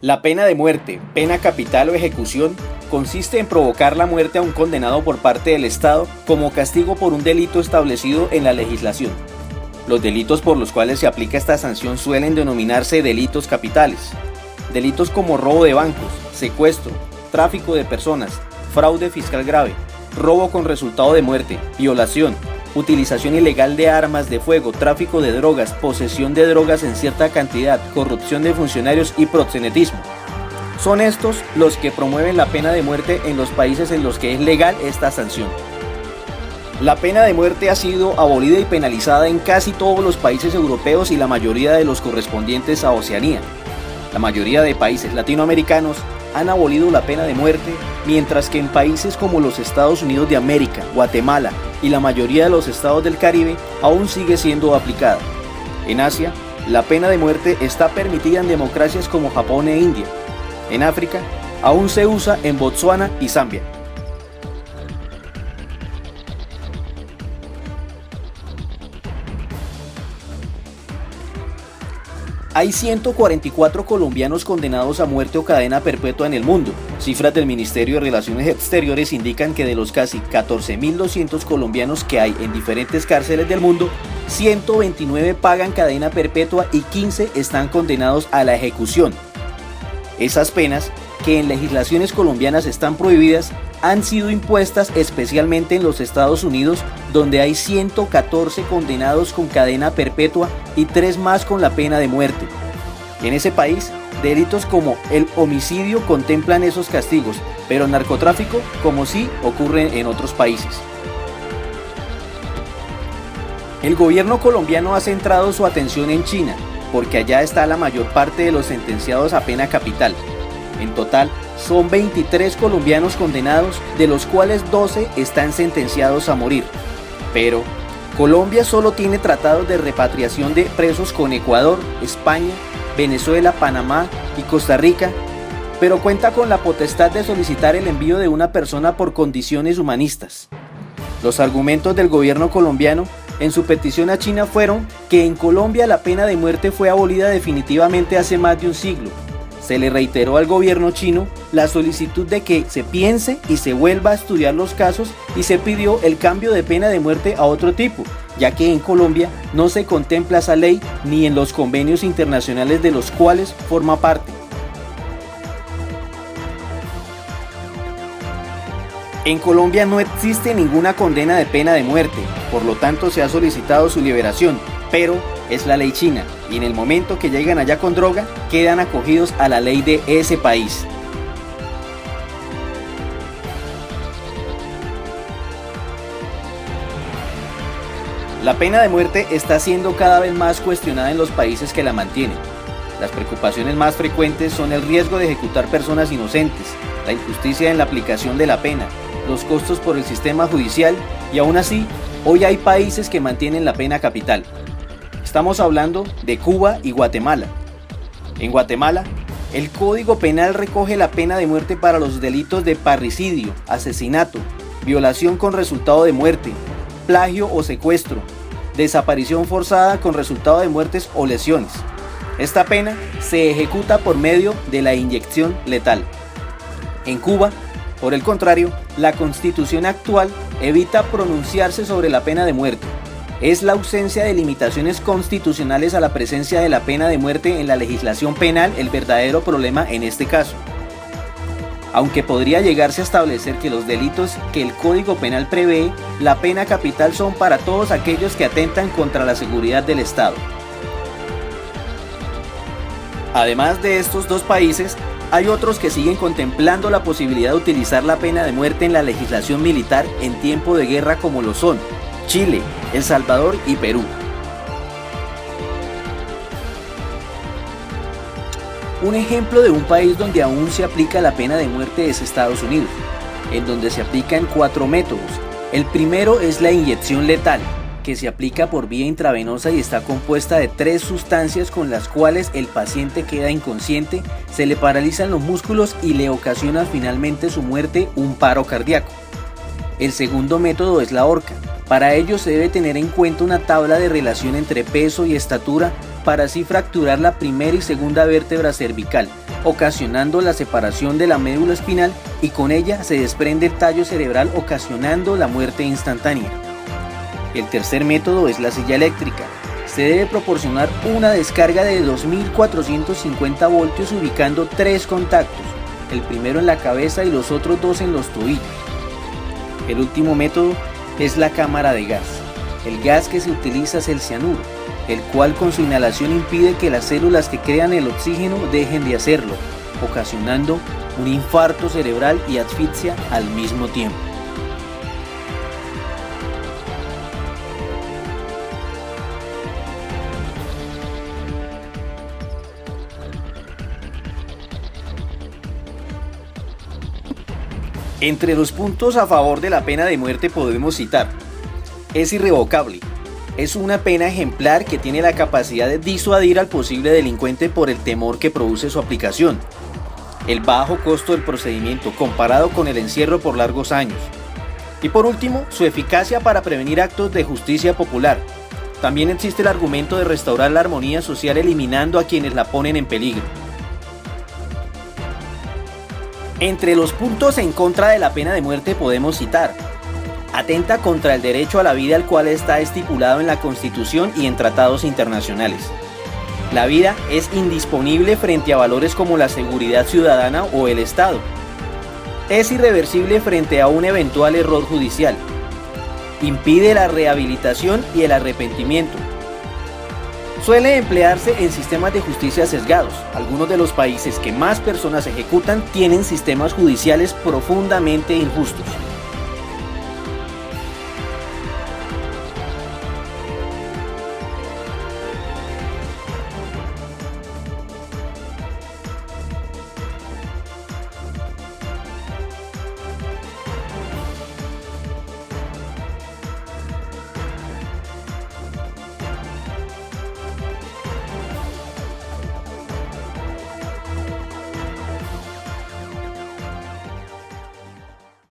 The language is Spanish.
La pena de muerte, pena capital o ejecución, consiste en provocar la muerte a un condenado por parte del Estado como castigo por un delito establecido en la legislación. Los delitos por los cuales se aplica esta sanción suelen denominarse delitos capitales. Delitos como robo de bancos, secuestro, tráfico de personas, fraude fiscal grave, robo con resultado de muerte, violación, utilización ilegal de armas de fuego, tráfico de drogas, posesión de drogas en cierta cantidad, corrupción de funcionarios y proxenetismo. Son estos los que promueven la pena de muerte en los países en los que es legal esta sanción. La pena de muerte ha sido abolida y penalizada en casi todos los países europeos y la mayoría de los correspondientes a Oceanía. La mayoría de países latinoamericanos han abolido la pena de muerte, mientras que en países como los Estados Unidos de América, Guatemala y la mayoría de los estados del Caribe aún sigue siendo aplicada. En Asia, la pena de muerte está permitida en democracias como Japón e India. En África, aún se usa en Botsuana y Zambia. Hay 144 colombianos condenados a muerte o cadena perpetua en el mundo. Cifras del Ministerio de Relaciones Exteriores indican que de los casi 14.200 colombianos que hay en diferentes cárceles del mundo, 129 pagan cadena perpetua y 15 están condenados a la ejecución. Esas penas, que en legislaciones colombianas están prohibidas, han sido impuestas especialmente en los Estados Unidos, donde hay 114 condenados con cadena perpetua y 3 más con la pena de muerte. En ese país, delitos como el homicidio contemplan esos castigos, pero el narcotráfico, como sí ocurre en otros países. El gobierno colombiano ha centrado su atención en China, porque allá está la mayor parte de los sentenciados a pena capital. En total, son 23 colombianos condenados, de los cuales 12 están sentenciados a morir. Pero Colombia solo tiene tratados de repatriación de presos con Ecuador, España, Venezuela, Panamá y Costa Rica, pero cuenta con la potestad de solicitar el envío de una persona por condiciones humanistas. Los argumentos del gobierno colombiano en su petición a China fueron que en Colombia la pena de muerte fue abolida definitivamente hace más de un siglo. Se le reiteró al gobierno chino la solicitud de que se piense y se vuelva a estudiar los casos y se pidió el cambio de pena de muerte a otro tipo, ya que en Colombia no se contempla esa ley ni en los convenios internacionales de los cuales forma parte. En Colombia no existe ninguna condena de pena de muerte, por lo tanto se ha solicitado su liberación, pero es la ley china, y en el momento que llegan allá con droga, quedan acogidos a la ley de ese país. La pena de muerte está siendo cada vez más cuestionada en los países que la mantienen. Las preocupaciones más frecuentes son el riesgo de ejecutar personas inocentes, la injusticia en la aplicación de la pena, los costos por el sistema judicial y aún así, hoy hay países que mantienen la pena capital. Estamos hablando de Cuba y Guatemala. En Guatemala, el Código Penal recoge la pena de muerte para los delitos de parricidio, asesinato, violación con resultado de muerte, plagio o secuestro, desaparición forzada con resultado de muertes o lesiones. Esta pena se ejecuta por medio de la inyección letal. En Cuba, por el contrario, la Constitución actual evita pronunciarse sobre la pena de muerte. Es la ausencia de limitaciones constitucionales a la presencia de la pena de muerte en la legislación penal el verdadero problema en este caso. Aunque podría llegarse a establecer que los delitos que el Código Penal prevé, la pena capital son para todos aquellos que atentan contra la seguridad del Estado. Además de estos dos países, hay otros que siguen contemplando la posibilidad de utilizar la pena de muerte en la legislación militar en tiempo de guerra, como lo son Chile, El Salvador y Perú. Un ejemplo de un país donde aún se aplica la pena de muerte es Estados Unidos, en donde se aplican 4 métodos. El primero es la inyección letal, que se aplica por vía intravenosa y está compuesta de 3 sustancias con las cuales el paciente queda inconsciente, se le paralizan los músculos y le ocasiona finalmente su muerte, un paro cardíaco. El segundo método es la horca. Para ello se debe tener en cuenta una tabla de relación entre peso y estatura para así fracturar la primera y segunda vértebra cervical, ocasionando la separación de la médula espinal, y con ella se desprende el tallo cerebral, ocasionando la muerte instantánea. El tercer método es la silla eléctrica. Se debe proporcionar una descarga de 2450 voltios ubicando 3 contactos, el primero en la cabeza y los otros 2 en los tobillos. El último método es la cámara de gas. El gas que se utiliza es el cianuro, el cual con su inhalación impide que las células que crean el oxígeno dejen de hacerlo, ocasionando un infarto cerebral y asfixia al mismo tiempo. Entre los puntos a favor de la pena de muerte podemos citar: es irrevocable. Es una pena ejemplar que tiene la capacidad de disuadir al posible delincuente por el temor que produce su aplicación. El bajo costo del procedimiento comparado con el encierro por largos años. Y por último, su eficacia para prevenir actos de justicia popular. También existe el argumento de restaurar la armonía social eliminando a quienes la ponen en peligro. Entre los puntos en contra de la pena de muerte podemos citar: atenta contra el derecho a la vida, el cual está estipulado en la Constitución y en tratados internacionales. La vida es indisponible frente a valores como la seguridad ciudadana o el Estado. Es irreversible frente a un eventual error judicial. Impide la rehabilitación y el arrepentimiento. Suele emplearse en sistemas de justicia sesgados. Algunos de los países que más personas ejecutan tienen sistemas judiciales profundamente injustos.